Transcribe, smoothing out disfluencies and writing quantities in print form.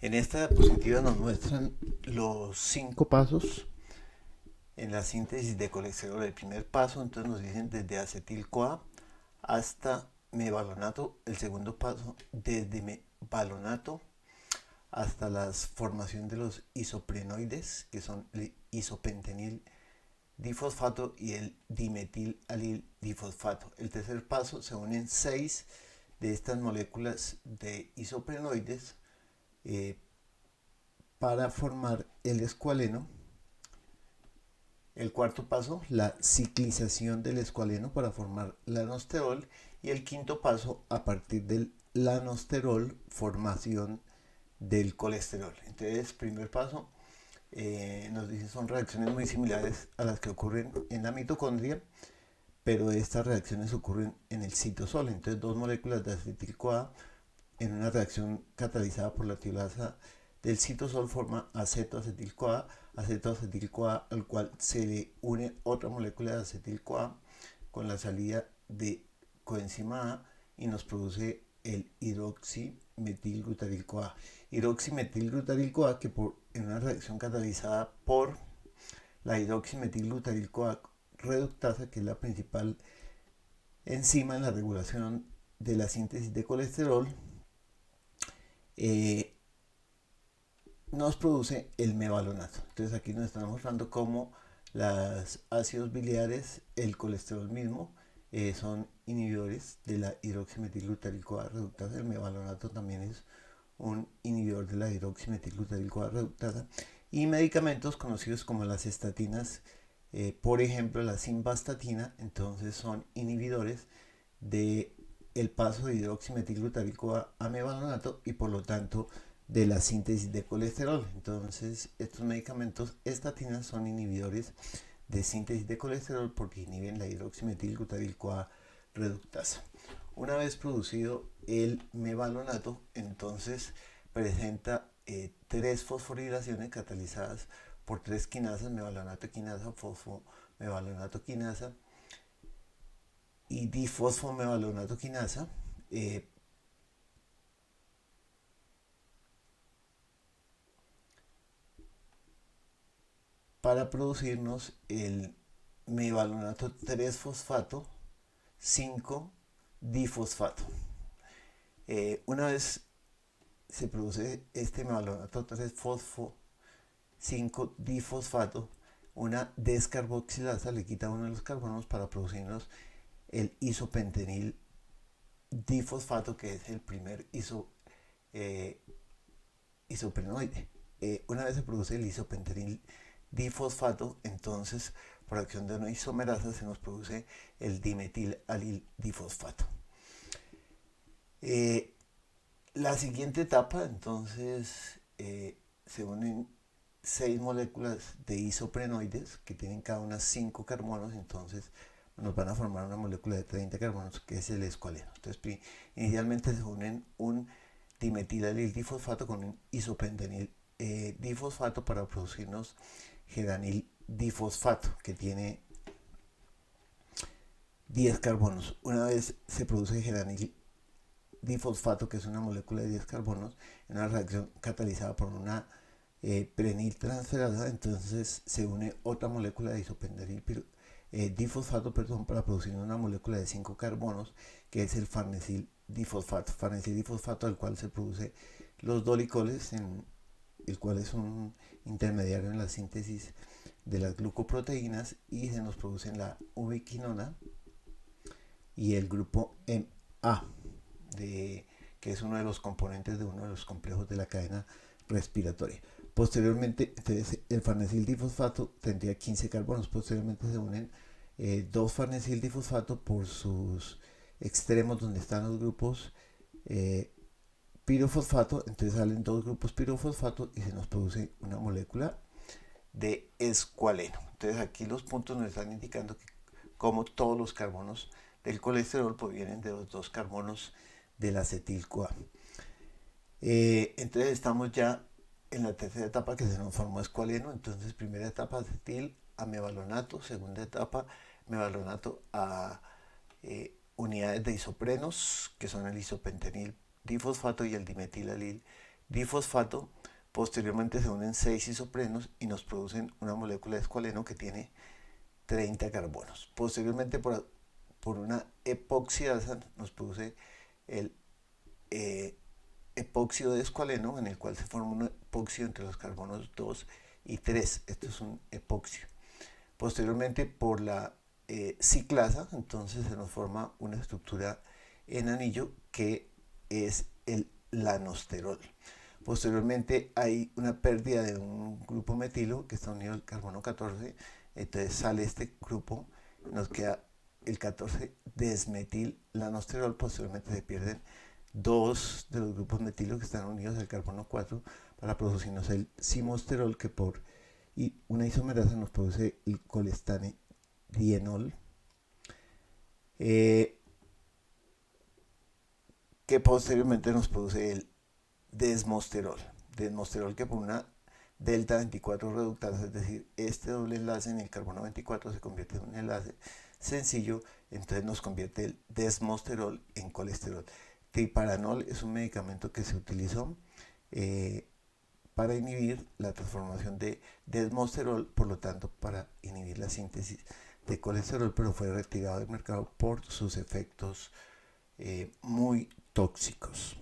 En esta diapositiva nos muestran los 5 pasos en la síntesis de colesterol. El primer paso, entonces nos dicen desde acetil-CoA hasta mevalonato. El segundo paso, desde mevalonato hasta la formación de los isoprenoides, que son el isopentenil difosfato y el dimetilalil difosfato. El tercer paso, se unen 6 de estas moléculas de isoprenoides para formar el escualeno. El cuarto paso, la ciclización del escualeno para formar lanosterol. Y el quinto paso, a partir del lanosterol, formación del colesterol. Entonces, primer paso, nos dicen son reacciones muy similares a las que ocurren en la mitocondria, pero estas reacciones ocurren en el citosol. Entonces, dos moléculas de acetil-CoA en una reacción catalizada por la tiolasa del citosol forma acetoacetil-CoA, acetoacetil-CoA al cual se le une otra molécula de acetil-CoA con la salida de coenzima A y nos produce el hidroximetilglutaryl-CoA. Hidroximetilglutaryl-CoA que en una reacción catalizada por la hidroximetilglutaryl-CoA reductasa, que es la principal enzima en la regulación de la síntesis de colesterol, eh, nos produce el mevalonato. Entonces aquí nos están mostrando cómo los ácidos biliares, el colesterol mismo, son inhibidores de la hidroximetilglutaryl-CoA reductasa. El mevalonato también es un inhibidor de la hidroximetilglutaryl-CoA reductasa. Y medicamentos conocidos como las estatinas, por ejemplo la simvastatina, entonces son inhibidores de el paso de hidroximetilglutaryl-CoA a mevalonato y por lo tanto de la síntesis de colesterol. Entonces, estos medicamentos estatinas son inhibidores de síntesis de colesterol porque inhiben la hidroximetilglutaryl-CoA reductasa. Una vez producido el mevalonato, entonces presenta tres fosforilaciones catalizadas por tres quinasas, mevalonato quinasa, fosfomevalonato quinasa y difosfomevalonato quinasa, para producirnos el mevalonato 3-fosfato 5-difosfato. Una vez se produce este mevalonato 3-fosfo 5-difosfato, una descarboxilasa le quita uno de los carbonos para producirnos el isopentenil difosfato, que es el primer isoprenoide. Una vez se produce el isopentenil difosfato, entonces por acción de una isomerasa se nos produce el dimetilalil difosfato. La siguiente etapa, entonces, se unen 6 moléculas de isoprenoides que tienen cada una 5 carbonos, entonces nos van a formar una molécula de 30 carbonos que es el escualeno. Entonces, inicialmente se unen un dimetilalil difosfato con un isopentanil difosfato para producirnos geranil difosfato, que tiene 10 carbonos. Una vez se produce geranil difosfato, que es una molécula de 10 carbonos, en una reacción catalizada por una prenil transferasa, entonces se une otra molécula de isopentanil difosfato, para producir una molécula de 5 carbonos, que es el farnesil difosfato, al cual se produce los dolicoles, el cual es un intermediario en la síntesis de las glucoproteínas, y se nos produce la ubiquinona y el grupo MA, que es uno de los componentes de uno de los complejos de la cadena respiratoria. Posteriormente, entonces, el farnesil difosfato tendría 15 carbonos. Posteriormente se unen dos farnesil difosfato por sus extremos donde están los grupos pirofosfato. Entonces salen dos grupos pirofosfato y se nos produce una molécula de escualeno. Entonces aquí los puntos nos están indicando que como todos los carbonos del colesterol provienen de los dos carbonos del acetil-CoA. Entonces estamos ya en la tercera etapa, que se nos formó escualeno. Entonces primera etapa acetil a mevalonato, segunda etapa mevalonato a unidades de isoprenos, que son el isopentanil difosfato y el dimetilalil difosfato. Posteriormente se unen 6 isoprenos y nos producen una molécula de escualeno que tiene 30 carbonos. Posteriormente, por una epoxidasa, nos produce el epóxido de escualeno, en el cual se forma un epóxido entre los carbonos 2 y 3. Esto es un epóxido. Posteriormente, por la ciclasa, entonces se nos forma una estructura en anillo que es el lanosterol. Posteriormente hay una pérdida de un grupo metilo que está unido al carbono 14, entonces sale este grupo, nos queda el 14 desmetil lanosterol. Posteriormente se pierden dos de los grupos metilo que están unidos al carbono 4 para producirnos el simosterol, que por una isomerasa nos produce el colestane dienol, que posteriormente nos produce el desmosterol. Desmosterol que por una delta 24 reductasa, es decir, este doble enlace en el carbono 24 se convierte en un enlace sencillo, entonces nos convierte el desmosterol en colesterol. Triparanol es un medicamento que se utilizó para inhibir la transformación de desmosterol, por lo tanto para inhibir la síntesis de colesterol, pero fue retirado del mercado por sus efectos muy tóxicos.